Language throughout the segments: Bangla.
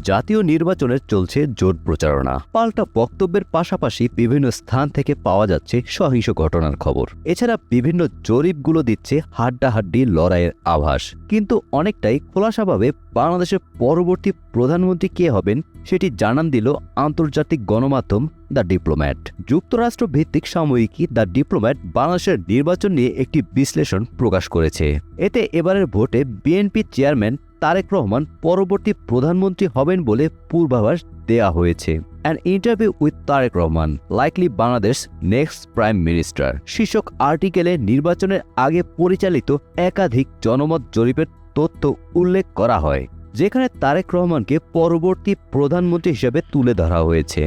জাতীয় নির্বাচনের চলছে জোর প্রচারণা। পাল্টা বক্তব্যের পাশাপাশি বিভিন্ন স্থান থেকে পাওয়া যাচ্ছে সহিংস ঘটনার খবর। এছাড়া বিভিন্ন জরিপগুলো দিচ্ছে হাড্ডাহাড্ডি লড়াইয়ের আভাস। কিন্তু অনেকটাই খোলাসাভাবে বাংলাদেশের পরবর্তী প্রধানমন্ত্রী কে হবেন সেটি জানান দিল আন্তর্জাতিক গণমাধ্যম দ্য ডিপ্লোম্যাট। যুক্তরাষ্ট্র ভিত্তিক সাময়িকী দ্য ডিপ্লোম্যাট বাংলাদেশের নির্বাচন নিয়ে একটি বিশ্লেষণ প্রকাশ করেছে। এতে এবারের ভোটে বিএনপি চেয়ারম্যান তারেক রহমান পরবর্তী প্রধানমন্ত্রী হবেন বলে পূর্বাভাস দেয়া হয়েছে। An interview with Tarique Rahman, likely Bangladesh next prime minister শীর্ষক আর্টিকেলে নির্বাচনের আগে পরিচালিত একাধিক জনমত জরিপের তথ্য উল্লেখ করা হয়, যেখানে তারেক রহমানকে পরবর্তী প্রধানমন্ত্রী হিসেবে তুলে ধরা হয়েছে।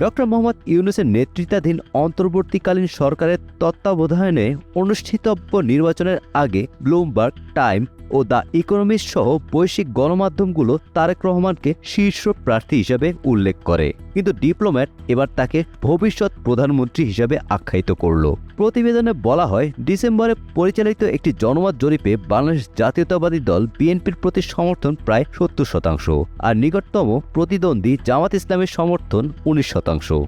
ডক্টর মোহাম্মদ ইউনূসের নেতৃত্বাধীন অন্তর্বর্তীকালীন সরকারের তত্ত্বাবধানে অনুষ্ঠিতব্য নির্বাচনের আগে ব্লুমবার্গ, টাইম ও দ্য ইকোনমিস্ট সহ বৈশ্বিক গণমাধ্যমগুলো তারেক রহমানকে শীর্ষ প্রার্থী হিসেবে উল্লেখ করে, কিন্তু ডিপ্লোম্যাট এবার তাকে ভবিষ্যৎ প্রধানমন্ত্রী হিসেবে আখ্যায়িত করল। প্রতিবেদনে বলা হয়, ডিসেম্বরে পরিচালিত একটি জনমত জরিপে বাংলাদেশ জাতীয়তাবাদী দল বিএনপির প্রতি সমর্থন প্রায় 70%, আর নিকটতম প্রতিদ্বন্দ্বী জামাত ইসলামের সমর্থন 19%।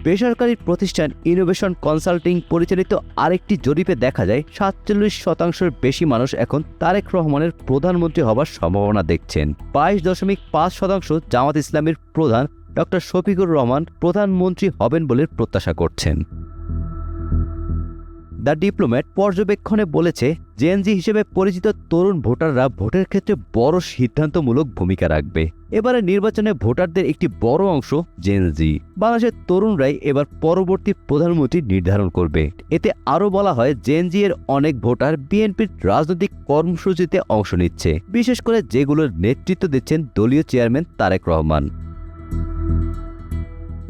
বেসরকারি প্রতিষ্ঠান ইনোভেশন কনসাল্টিং পরিচালিত আরেকটি জরিপে দেখা যায় 47%-এর বেশি মানুষ এখন তারেক রহমানের প্রধানমন্ত্রী হবার সম্ভাবনা দেখছেন। 22.5% জামাত ইসলামের প্রধান ডক্টর শফিকুর রহমান প্রধানমন্ত্রী হবেন বলে প্রত্যাশা করছেন। দ্য ডিপ্লোম্যাট পর্যবেক্ষণে বলেছে, জেনজি হিসেবে পরিচিত তরুণ ভোটাররা ভোটের ক্ষেত্রে বড় সিদ্ধান্তমূলক ভূমিকা রাখবে। এবারে নির্বাচনে ভোটারদের একটি বড় অংশ জেনজি। বাংলাদেশের তরুণরাই এবার পরবর্তী প্রধানমন্ত্রী নির্ধারণ করবে। এতে আরও বলা হয়, জেনজি এর অনেক ভোটার বিএনপির রাজনৈতিক কর্মসূচিতে অংশ নিচ্ছে, বিশেষ করে যেগুলোর নেতৃত্ব দিচ্ছেন দলীয় chairman Tarique Rahman.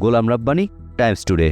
Golam Rabbani, Times today.